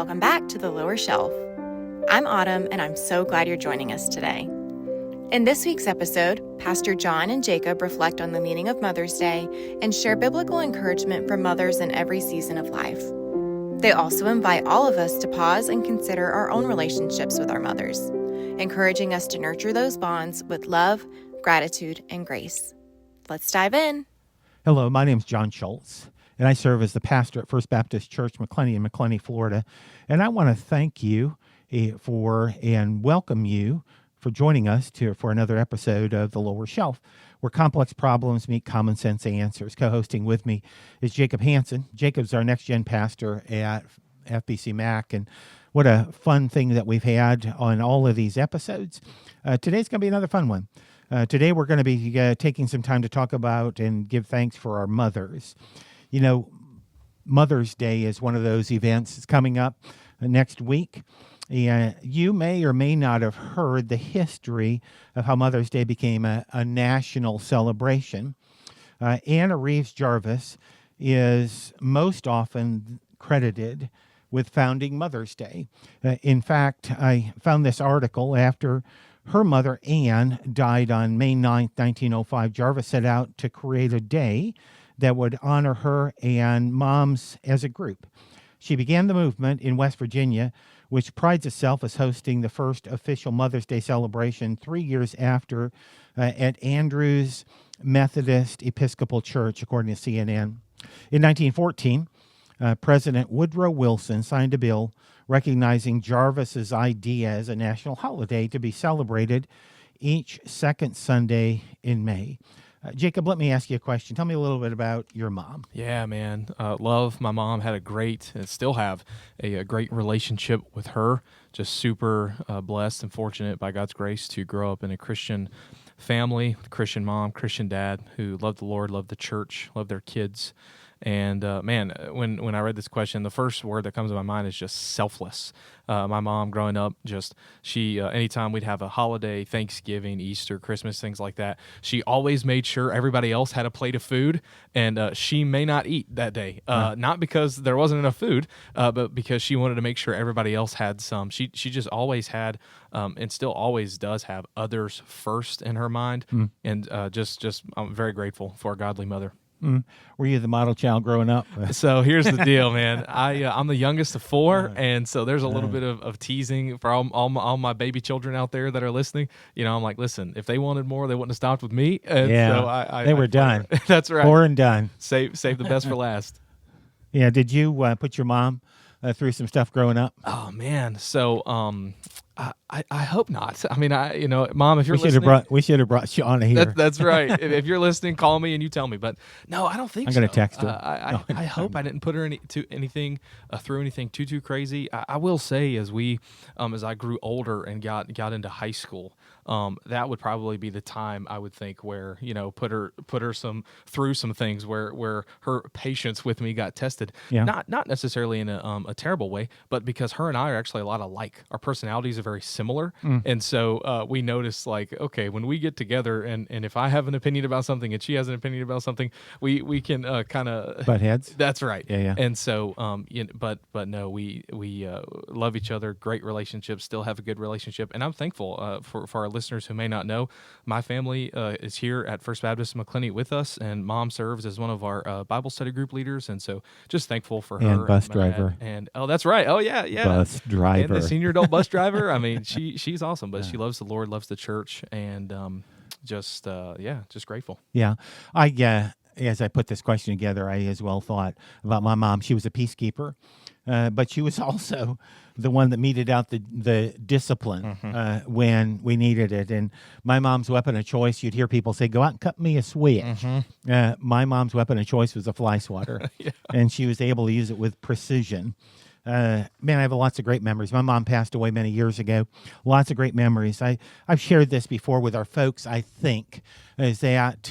welcome back to The Lower Shelf. I'm Autumn, and I'm so glad you're joining us today. In this week's episode, Pastor John and Jacob reflect on the meaning of Mother's Day and share biblical encouragement for mothers in every season of life. They also invite all of us to pause and consider our own relationships with our mothers, encouraging us to nurture those bonds with love, gratitude, and grace. Let's dive in. Hello, my name is John Shultz, and I serve as the pastor at First Baptist Church, McClenny in McClenny, Florida. And I want to thank you and welcome you for joining us for another episode of The Lower Shelf, where complex problems meet common sense answers. Co-hosting with me is Jacob Hanson. Jacob's our next-gen pastor at FBC Mac, and what a fun thing that we've had on all of these episodes. Today's going to be another fun one. Today we're going to be taking some time to talk about and give thanks for our mothers. You know, Mother's Day is one of those events. It's coming up next week. And you may or may not have heard the history of how Mother's Day became a national celebration. Anna Reeves Jarvis is most often credited with founding Mother's Day. In fact, I found this article after her mother, Anne, died on May 9th, 1905. Jarvis set out to create a day that would honor her and moms as a group. She began the movement in West Virginia, which prides itself as hosting the first official Mother's Day celebration 3 years after at Andrews Methodist Episcopal Church, according to CNN. In 1914, President Woodrow Wilson signed a bill recognizing Jarvis's idea as a national holiday to be celebrated each second Sunday in May. Jacob, let me ask you a question. Tell me a little bit about your mom. Yeah, man. Love my mom. Had still have a great relationship with her. Just super blessed and fortunate by God's grace to grow up in a Christian family, with a Christian mom, Christian dad who loved the Lord, loved the church, loved their kids. And man, when I read this question, the first word that comes to my mind is just selfless. My mom growing up, she anytime we'd have a holiday, Thanksgiving, Easter, Christmas, things like that, she always made sure everybody else had a plate of food, and she may not eat that day. Not because there wasn't enough food, but because she wanted to make sure everybody else had some. She just always had, and still always does have, others first in her mind. And I'm very grateful for a godly mother. Were you the model child growing up? So here's the deal, man. I'm the youngest of four, and so there's a little bit of teasing for all my baby children out there that are listening. You know, I'm like, listen, if they wanted more, they wouldn't have stopped with me. And so they were done. That's right. 4 and done. Save the best for last. Yeah. Did you put your mom through some stuff growing up? Oh man. So I hope not. I mean, Mom, if you're listening, we should have brought Shauna here. That's right. If you're listening, call me and you tell me. But no, I don't think I'm so. going to text her. I hope I didn't put her through anything too crazy. I will say, as I grew older and got into high school, that would probably be the time I would think where put her through some things where her patience with me got tested. Yeah. Not necessarily in a terrible way, but because her and I are actually a lot alike. Our personalities are very similar, and so we notice, like, okay, when we get together, and if I have an opinion about something and she has an opinion about something, we can kind of butt heads. That's right. Yeah. And so but no, we love each other, great relationship, still have a good relationship, and I'm thankful for our listeners who may not know, my family is here at First Baptist McClenny with us, and Mom serves as one of our Bible study group leaders, and so just thankful for her. And bus driver. And oh, that's right. Oh yeah. Bus driver. And the senior adult bus driver. I mean, she's awesome, but she loves the Lord, loves the church, and just grateful. Yeah. As I put this question together, I as well thought about my mom. She was a peacekeeper, but she was also the one that meted out the discipline when we needed it. And my mom's weapon of choice, you'd hear people say, go out and cut me a switch. My mom's weapon of choice was a fly swatter, and she was able to use it with precision. Man, I have lots of great memories. My mom passed away many years ago. Lots of great memories. I've shared this before with our folks, I think, is that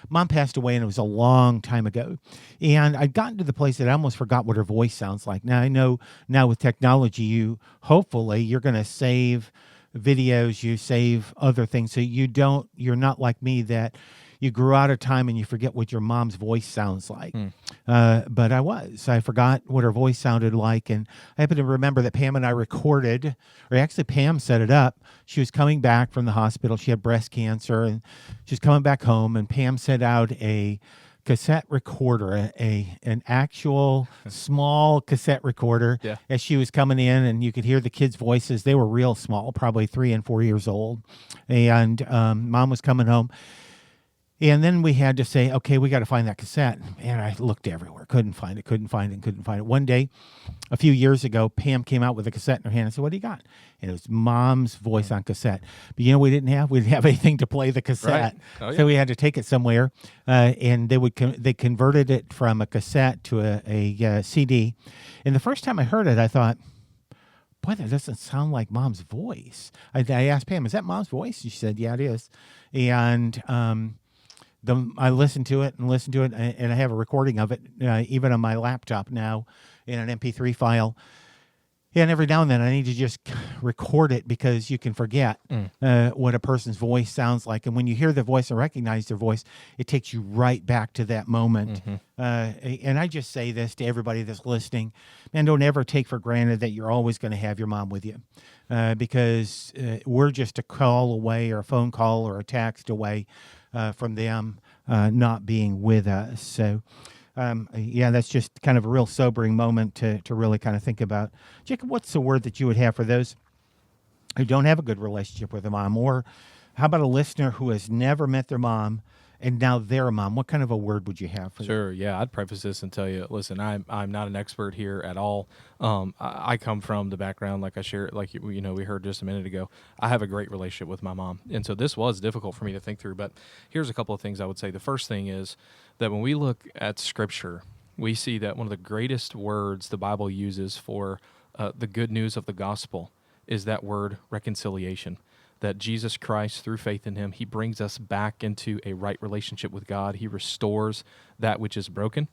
Mom passed away, and it was a long time ago. And I'd gotten to the place that I almost forgot what her voice sounds like. Now, I know now with technology, hopefully you're going to save videos, you save other things, so you're not like me that you grew out of time and you forget what your mom's voice sounds like. But I forgot what her voice sounded like. And I happen to remember that Pam and I recorded, or actually Pam set it up. She was coming back from the hospital. She had breast cancer and she's coming back home, and Pam set out a cassette recorder, an actual small cassette recorder, as she was coming in, and you could hear the kids' voices. They were real small, probably 3 and 4 years old. And Mom was coming home. And then we had to say, okay, we got to find that cassette. And I looked everywhere, couldn't find it. One day, a few years ago, Pam came out with a cassette in her hand and said, what do you got? And it was Mom's voice on cassette. But we didn't have anything to play the cassette. Right. Oh, yeah. So we had to take it somewhere. And they converted it from a cassette to a CD. And the first time I heard it, I thought, boy, that doesn't sound like Mom's voice. I asked Pam, is that Mom's voice? She said, yeah, it is. And I listened to it, and I have a recording of it, even on my laptop now, in an MP3 file. And every now and then I need to just record it, because you can forget what a person's voice sounds like. And when you hear the voice and recognize their voice, it takes you right back to that moment. And I just say this to everybody that's listening, man, don't ever take for granted that you're always going to have your mom with you, because we're just a call away, or a phone call or a text away from them not being with us. So, that's just kind of a real sobering moment to really kind of think about. Jacob, what's the word that you would have for those who don't have a good relationship with their mom? Or how about a listener who has never met their mom and now their mom? What kind of a word would you have for them? Sure, yeah. I'd preface this and tell you, listen, I'm not an expert here at all. I come from the background, like I shared, like we heard just a minute ago. I have a great relationship with my mom, and so this was difficult for me to think through. But here's a couple of things I would say. The first thing is that when we look at Scripture, we see that one of the greatest words the Bible uses for the good news of the gospel is that word reconciliation. That Jesus Christ, through faith in him, he brings us back into a right relationship with God. He restores that which is broken.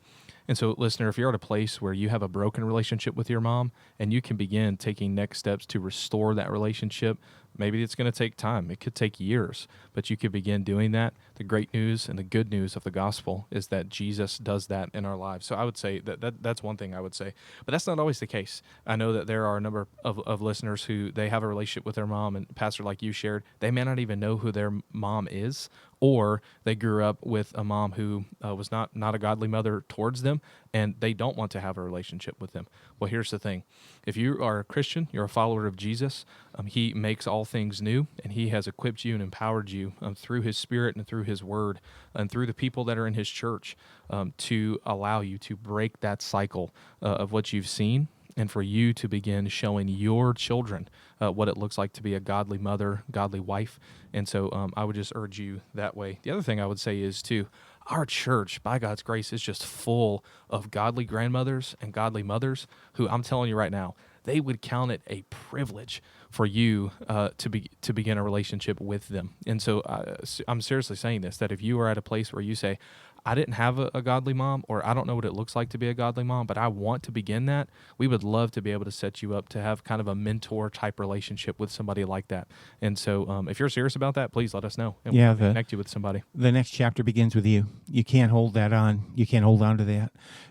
And so, listener, if you're at a place where you have a broken relationship with your mom and you can begin taking next steps to restore that relationship, maybe it's going to take time. It could take years, but you could begin doing that. The great news and the good news of the gospel is that Jesus does that in our lives. So I would say that's one thing I would say. But that's not always the case. I know that there are a number of listeners who they have a relationship with their mom, and Pastor, like you shared, they may not even know who their mom is, or they grew up with a mom who was not a godly mother towards them, and they don't want to have a relationship with them. Well, here's the thing. If you are a Christian, you're a follower of Jesus, he makes all things new, and he has equipped you and empowered you through his Spirit and through his word and through the people that are in his church to allow you to break that cycle of what you've seen, and for you to begin showing your children what it looks like to be a godly mother, godly wife. And so I would just urge you that way. The other thing I would say is, too, our church, by God's grace, is just full of godly grandmothers and godly mothers who, I'm telling you right now, they would count it a privilege for you to begin a relationship with them. And so I'm seriously saying this, that if you are at a place where you say, I didn't have a godly mom, or I don't know what it looks like to be a godly mom, but I want to begin that, we would love to be able to set you up to have kind of a mentor-type relationship with somebody like that. And so if you're serious about that, please let us know, and we'll connect you with somebody. The next chapter begins with you. You can't hold that on. You can't hold on to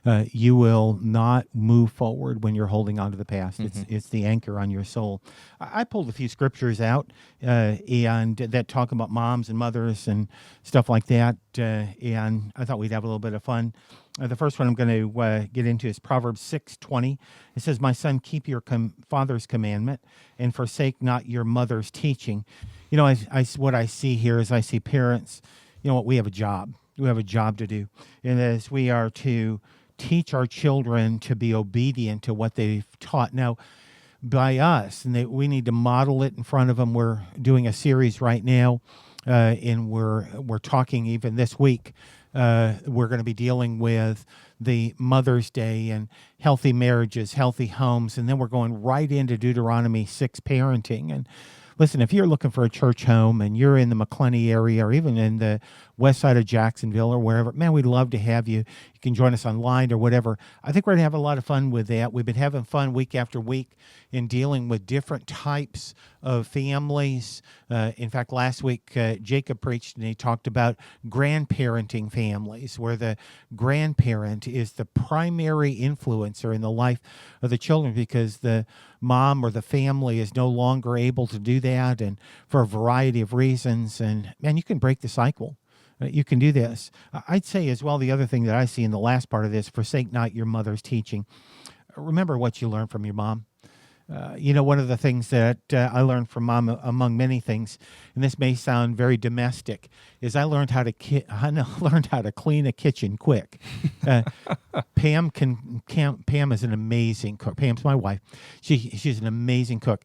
that. You will not move forward when you're holding on to the past. It's the anchor on your soul. I pulled a few scriptures out and that talk about moms and mothers and stuff like that, and I thought we'd have a little bit of fun. The first one I'm going to get into is Proverbs 6:20. It says, "My son, keep your father's commandment and forsake not your mother's teaching." What I see here is I see parents, we have a job. We have a job to do. And as we are to teach our children to be obedient to what they've taught. Now, by us, and we need to model it in front of them. We're doing a series right now, and we're talking even this week. We're going to be dealing with the Mother's Day and healthy marriages, healthy homes, and then we're going right into Deuteronomy 6 parenting. And listen, if you're looking for a church home and you're in the McClenny area or even in the west side of Jacksonville or wherever, man, we'd love to have you. You can join us online or whatever. I think we're going to have a lot of fun with that. We've been having fun week after week in dealing with different types of families. In fact, last week, Jacob preached and he talked about grandparenting families, where the grandparent is the primary influencer in the life of the children because the mom or the family is no longer able to do that, and for a variety of reasons. And man, you can break the cycle. You can do this. I'd say as well, the other thing that I see in the last part of this, forsake not your mother's teaching. Remember what you learned from your mom. One of the things that I learned from mom, among many things, and this may sound very domestic, is I learned how to clean a kitchen quick. Pam is an amazing cook. Pam's my wife. She's an amazing cook.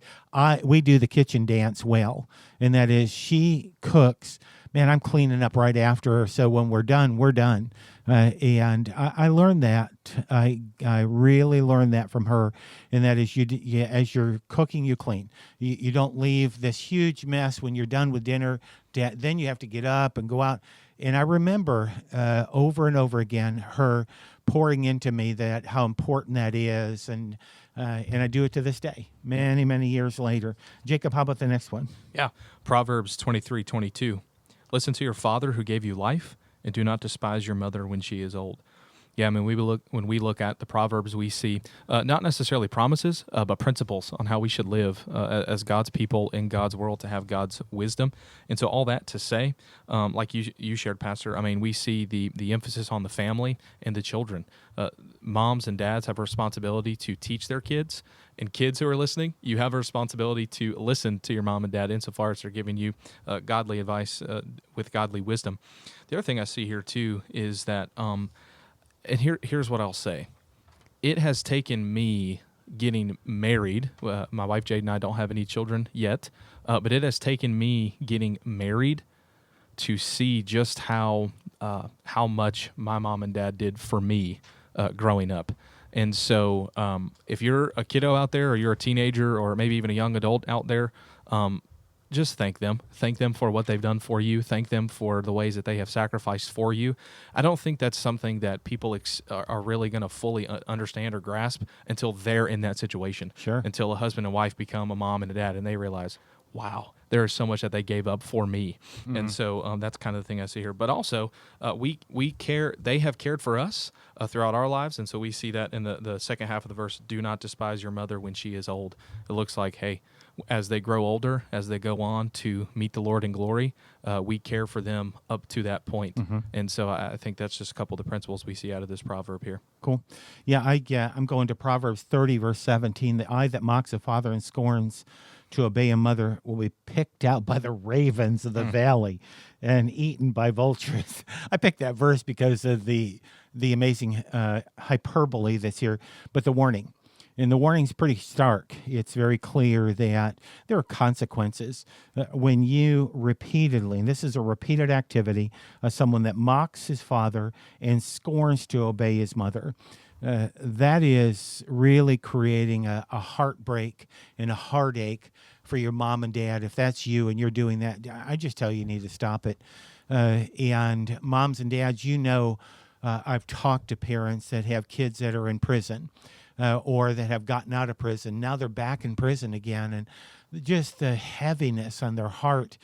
We do the kitchen dance well, and that is she cooks. Man, I'm cleaning up right after her, so when we're done, we're done. And I learned that. I really learned that from her, and that is as you're cooking, you clean. You don't leave this huge mess when you're done with dinner. Then you have to get up and go out. And I remember over and over again her pouring into me that how important that is, and I do it to this day, many, many years later. Jacob, how about the next one? Yeah, Proverbs 23:22. Listen to your father who gave you life, and do not despise your mother when she is old. Yeah, I mean, when we look at the Proverbs, we see not necessarily promises, but principles on how we should live as God's people in God's world to have God's wisdom. And so all that to say, like you shared, Pastor, I mean, we see the emphasis on the family and the children. Moms and dads have a responsibility to teach their kids, and kids who are listening, you have a responsibility to listen to your mom and dad insofar as they're giving you godly advice with godly wisdom. The other thing I see here, too, is that... And here's what I'll say. It has taken me getting married. My wife Jade and I don't have any children yet, but it has taken me getting married to see just how much my mom and dad did for me growing up. And so if you're a kiddo out there, or you're a teenager, or maybe even a young adult out there, just thank them. Thank them for what they've done for you. Thank them for the ways that they have sacrificed for you. I don't think that's something that people are really going to fully understand or grasp until they're in that situation. Sure. Until a husband and wife become a mom and a dad, and they realize, wow, there is so much that they gave up for me. Mm-hmm. And so that's kind of the thing I see here. But also, we care. They have cared for us throughout our lives, and so we see that in the second half of the verse, do not despise your mother when she is old. It looks like, hey, as they grow older, as they go on to meet the Lord in glory, we care for them up to that point. Mm-hmm. And so I think that's just a couple of the principles we see out of this proverb here. Cool. Yeah, I'm going to Proverbs 30, verse 17. The eye that mocks a father and scorns to obey a mother will be picked out by the ravens of the valley and eaten by vultures. I picked that verse because of the amazing hyperbole that's here, but the warning. And the warning's pretty stark. It's very clear that there are consequences when you repeatedly, and this is a repeated activity, someone that mocks his father and scorns to obey his mother. That is really creating a heartbreak and a heartache for your mom and dad. If that's you and you're doing that, I just tell you need to stop it. And moms and dads, I've talked to parents that have kids that are in prison. Or that have gotten out of prison. Now they're back in prison again, and just the heaviness on their heart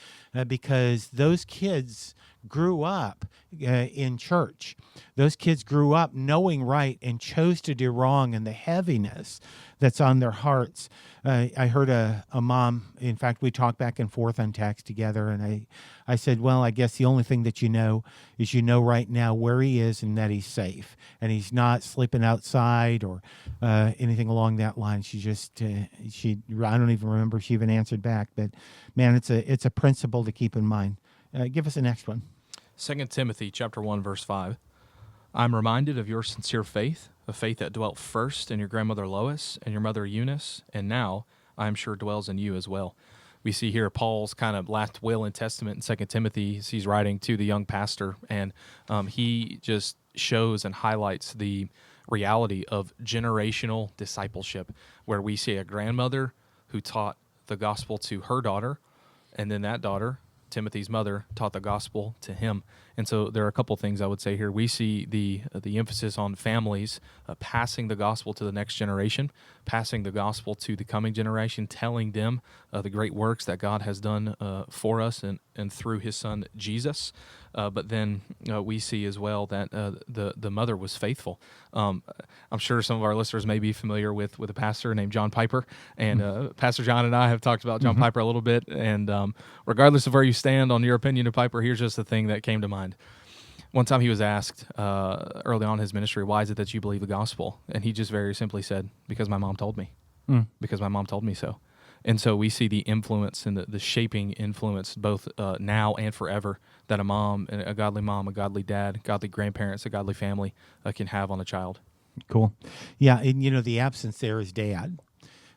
because those kids grew up in church. Those kids grew up knowing right and chose to do wrong, and the heaviness that's on their hearts. I heard a mom, in fact, we talked back and forth on text together, and I said, well, I guess the only thing that you know is right now where he is and that he's safe, and he's not sleeping outside or anything along that line. I don't even remember if she even answered back, but man, it's a principle to keep in mind. Give us the next one. 2 Timothy chapter 1, verse 5. I'm reminded of your sincere faith, a faith that dwelt first in your grandmother Lois and your mother Eunice, and now I am sure dwells in you as well. We see here Paul's kind of last will and testament in 2 Timothy. He's writing to the young pastor, and he just shows and highlights the reality of generational discipleship, where we see a grandmother who taught the gospel to her daughter, and then that daughter Timothy's mother taught the gospel to him. And so there are a couple things I would say here. We see the emphasis on families passing the gospel to the next generation, passing the gospel to the coming generation, telling them the great works that God has done for us and through his son Jesus. But then we see as well that the mother was faithful. I'm sure some of our listeners may be familiar with a pastor named John Piper, and Pastor John and I have talked about John Piper a little bit. And regardless of where you stand on your opinion of Piper, here's just the thing that came to mind. One time he was asked early on in his ministry, why is it that you believe the gospel? And he just very simply said, because my mom told me. Because my mom told me so. And so we see the influence and the shaping influence both now and forever that a godly dad, godly grandparents, a godly family can have on a child. Cool. Yeah, and the absence there is dad.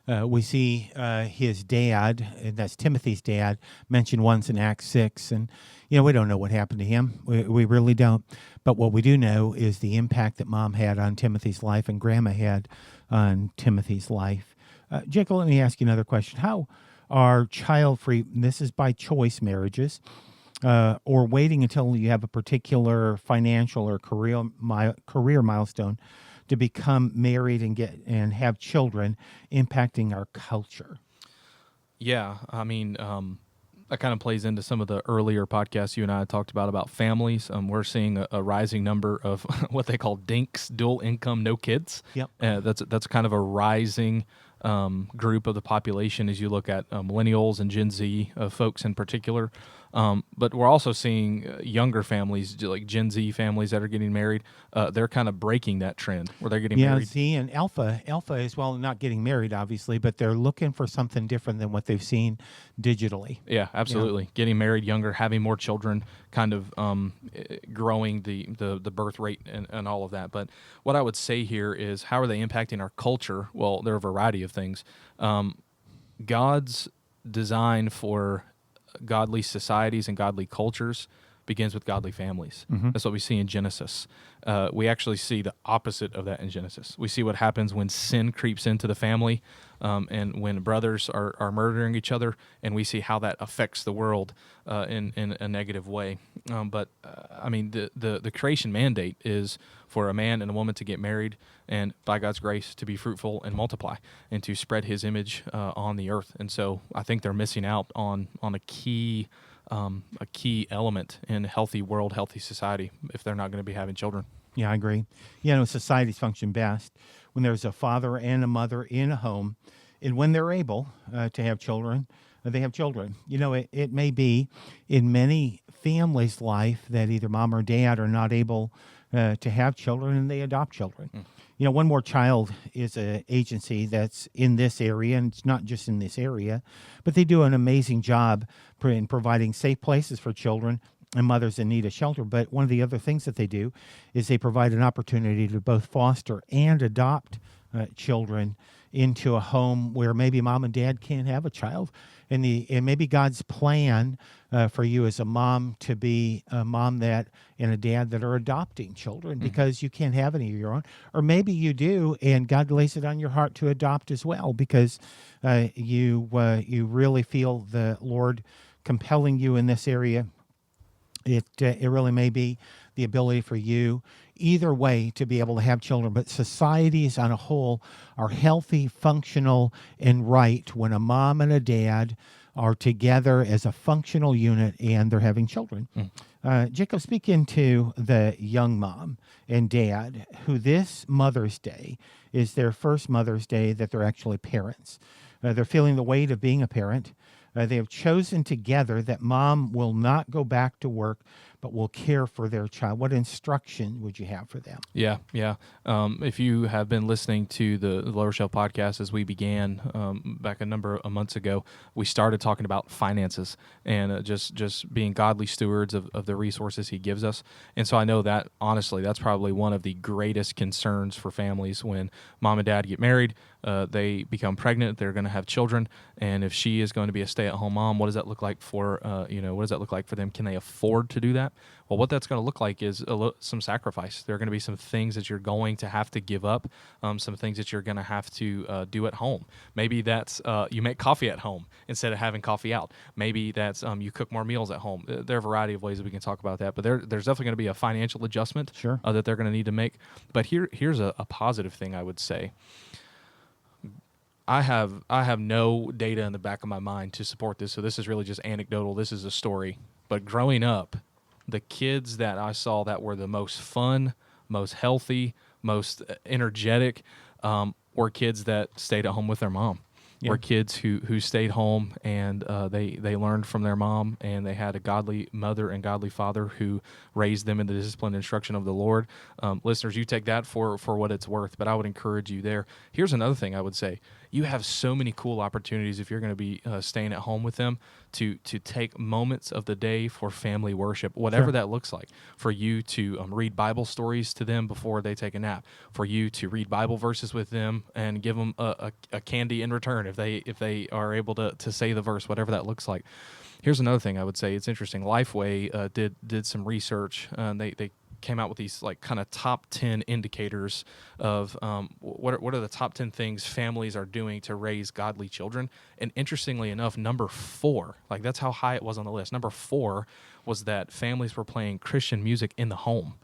We see his dad, and that's Timothy's dad, mentioned once in Acts 6. And, we don't know what happened to him. We really don't. But what we do know is the impact that mom had on Timothy's life and grandma had on Timothy's life. Jacob, let me ask you another question. How are child-free, this is by choice marriages, or waiting until you have a particular financial or career milestone to become married and have children, impacting our culture? Yeah, I mean, that kind of plays into some of the earlier podcasts you and I talked about families. We're seeing a rising number of what they call DINKs, dual income, no kids. Yep. That's kind of a rising group of the population as you look at millennials and Gen Z folks in particular. But we're also seeing younger families, like Gen Z families that are getting married. They're kind of breaking that trend where they're getting married. Z and Alpha as well, not getting married, obviously, but they're looking for something different than what they've seen digitally. Yeah, absolutely. Yeah. Getting married younger, having more children, kind of growing the birth rate and all of that. But what I would say here is, how are they impacting our culture? Well, there are a variety of things. God's design for godly societies and godly cultures begins with godly families. That's what we see in Genesis. We actually see the opposite of that in Genesis. We see what happens when sin creeps into the family, and when brothers are murdering each other, and we see how that affects the world in a negative way. But I mean, the creation mandate is for a man and a woman to get married, and by God's grace to be fruitful and multiply, and to spread His image on the earth. And so I think they're missing out on a key element in a healthy world, healthy society, if they're not going to be having children. Yeah, I agree. Societies function best when there's a father and a mother in a home, and when they're able to have children, they have children. It may be in many families' life that either mom or dad are not able to have children, and they adopt children. One More Child is an agency that's in this area, and it's not just in this area, but they do an amazing job in providing safe places for children and mothers in need of shelter. But one of the other things that they do is they provide an opportunity to both foster and adopt children into a home where maybe mom and dad can't have a child. And maybe God's plan for you as a mom to be a mom and a dad that are adopting children because you can't have any of your own. Or maybe you do, and God lays it on your heart to adopt as well because you really feel the Lord compelling you in this area. It really may be the ability for you either way to be able to have children, but societies on a whole are healthy, functional, and right when a mom and a dad are together as a functional unit and they're having children. Jacob, speaking to the young mom and dad who this Mother's Day is their first Mother's Day that they're actually parents. They're feeling the weight of being a parent. They have chosen together that mom will not go back to work, but will care for their child. What instruction would you have for them? Yeah. If you have been listening to the Lower Shelf podcast as we began back a number of months ago, we started talking about finances and just being godly stewards of the resources He gives us. And so I know that, honestly, that's probably one of the greatest concerns for families when mom and dad get married. they become pregnant, they're going to have children, and if she is going to be a stay-at-home mom, what does that look like for what does that look like for them? Can they afford to do that? Well, what that's going to look like is some sacrifice. There are going to be some things that you're going to have to give up, some things that you're going to have to do at home. Maybe that's you make coffee at home instead of having coffee out. Maybe that's you cook more meals at home. There are a variety of ways that we can talk about that, but there's definitely going to be a financial adjustment that they're going to need to make. But here's a positive thing I would say. I have no data in the back of my mind to support this, so this is really just anecdotal. This is a story. But growing up, the kids that I saw that were the most fun, most healthy, most energetic were kids that stayed at home with their mom. Were kids who stayed home and they learned from their mom, and they had a godly mother and godly father who raised them in the discipline and instruction of the Lord. Listeners, you take that for what it's worth, but I would encourage you there. Here's another thing I would say. You have so many cool opportunities if you're going to be staying at home with them to take moments of the day for family worship, whatever that looks like. For you to read Bible stories to them before they take a nap. For you to read Bible verses with them and give them a candy in return if they are able to say the verse, whatever that looks like. Here's another thing I would say. It's interesting. Lifeway did some research. They came out with these like kind of top 10 indicators of what are the top 10 things families are doing to raise godly children. And interestingly enough, number 4, like that's how high it was on the list. Number 4 was that families were playing Christian music in the home.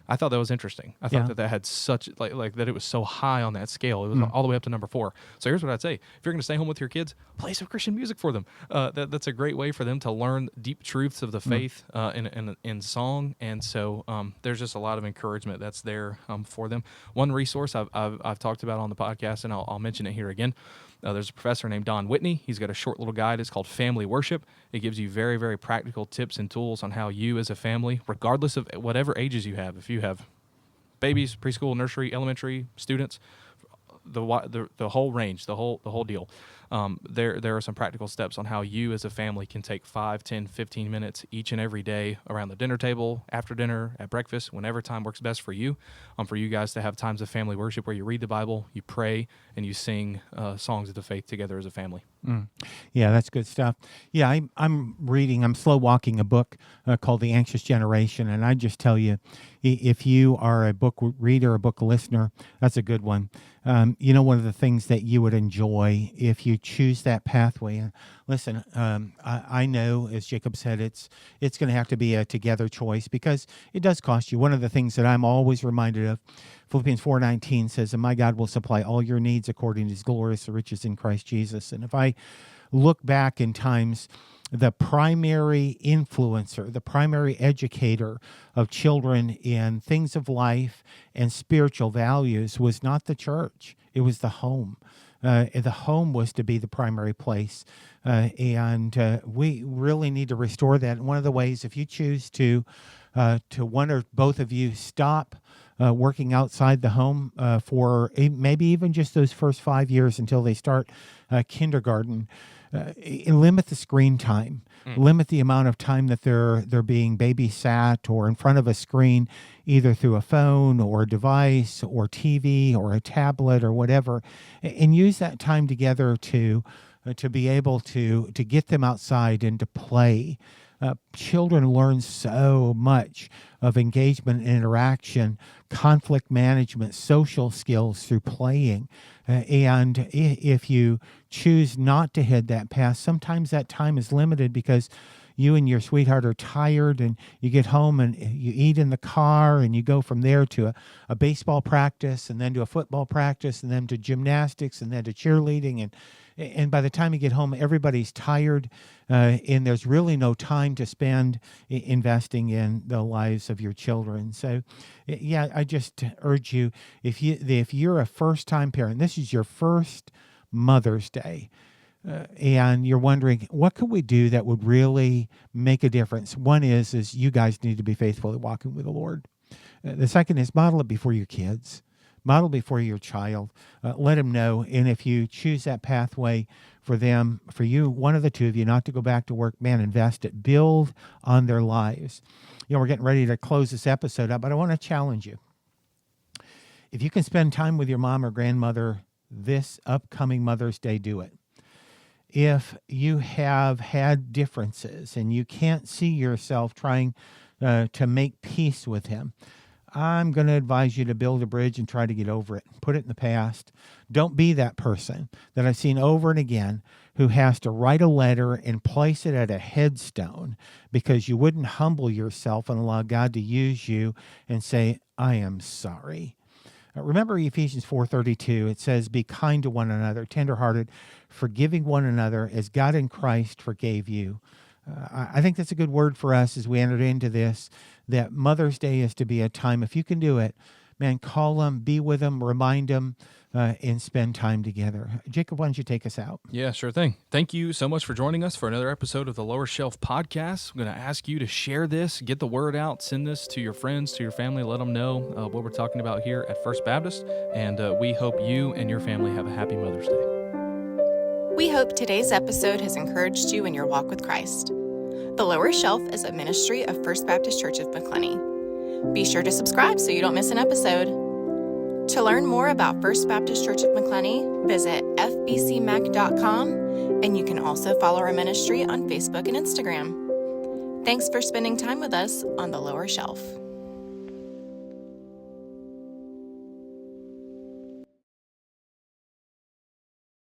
I thought that was interesting. I thought that had such like that it was so high on that scale. It was all the way up to number 4. So here's what I'd say: if you're going to stay home with your kids, play some Christian music for them. That's a great way for them to learn deep truths of the faith in song. And so there's just a lot of encouragement that's there for them. One resource I've talked about on the podcast, and I'll mention it here again. There's a professor named Don Whitney. He's got a short little guide. It's called Family Worship. It gives you very, very practical tips and tools on how you as a family, regardless of whatever ages you have, if you have babies, preschool, nursery, elementary students, the whole range, the whole deal. There are some practical steps on how you as a family can take 5, 10, 15 minutes each and every day around the dinner table, after dinner, at breakfast, whenever time works best for you guys to have times of family worship where you read the Bible, you pray, and you sing songs of the faith together as a family. Yeah, that's good stuff. Yeah, I'm slow walking a book called The Anxious Generation, and I just tell you, if you are a book reader, a book listener, that's a good one. One of the things that you would enjoy if you choose that pathway. And listen, I know, as Jacob said, it's going to have to be a together choice because it does cost you. One of the things that I'm always reminded of, Philippians 4:19 says, "And my God will supply all your needs according to his glorious riches in Christ Jesus." And if I look back in times, the primary influencer, the primary educator of children in things of life and spiritual values was not the church. It was the home. The home was to be the primary place. And we really need to restore that. And one of the ways, if you choose to one or both of you stop working outside the home for maybe even just those first 5 years until they start kindergarten, limit the screen time. Limit the amount of time that they're being babysat or in front of a screen, either through a phone or a device or TV or a tablet or whatever, and use that time together to be able to get them outside and to play. Children learn so much of engagement and interaction, conflict management, social skills through playing. And if you choose not to head that path, sometimes that time is limited because you and your sweetheart are tired and you get home and you eat in the car and you go from there to a baseball practice and then to a football practice and then to gymnastics and then to cheerleading. And by the time you get home, everybody's tired and there's really no time to spend investing in the lives of your children. So, yeah, I just urge you, if you're a first-time parent, this is your first Mother's Day, and you're wondering, what could we do that would really make a difference? One is you guys need to be faithfully walking with the Lord. The second is model it before your kids. Model before your child. Let them know. And if you choose that pathway for them, for you, one of the two of you, not to go back to work, man, invest it. Build on their lives. We're getting ready to close this episode up, but I want to challenge you. If you can spend time with your mom or grandmother this upcoming Mother's Day, do it. If you have had differences and you can't see yourself trying to make peace with him, I'm going to advise you to build a bridge and try to get over it. Put it in the past. Don't be that person that I've seen over and again who has to write a letter and place it at a headstone because you wouldn't humble yourself and allow God to use you and say, I am sorry. Remember Ephesians 4:32, it says, be kind to one another, tenderhearted, forgiving one another as God in Christ forgave you. I think that's a good word for us as we entered into this, that Mother's Day is to be a time, if you can do it, man, call them, be with them, remind them, and spend time together. Jacob, why don't you take us out? Yeah, sure thing. Thank you so much for joining us for another episode of the Lower Shelf Podcast. I'm going to ask you to share this, get the word out, send this to your friends, to your family, let them know what we're talking about here at First Baptist, and we hope you and your family have a happy Mother's Day. We hope today's episode has encouraged you in your walk with Christ. The Lower Shelf is a ministry of First Baptist Church of McClenny. Be sure to subscribe so you don't miss an episode. To learn more about First Baptist Church of McClenny, visit fbcmac.com, and you can also follow our ministry on Facebook and Instagram. Thanks for spending time with us on The Lower Shelf.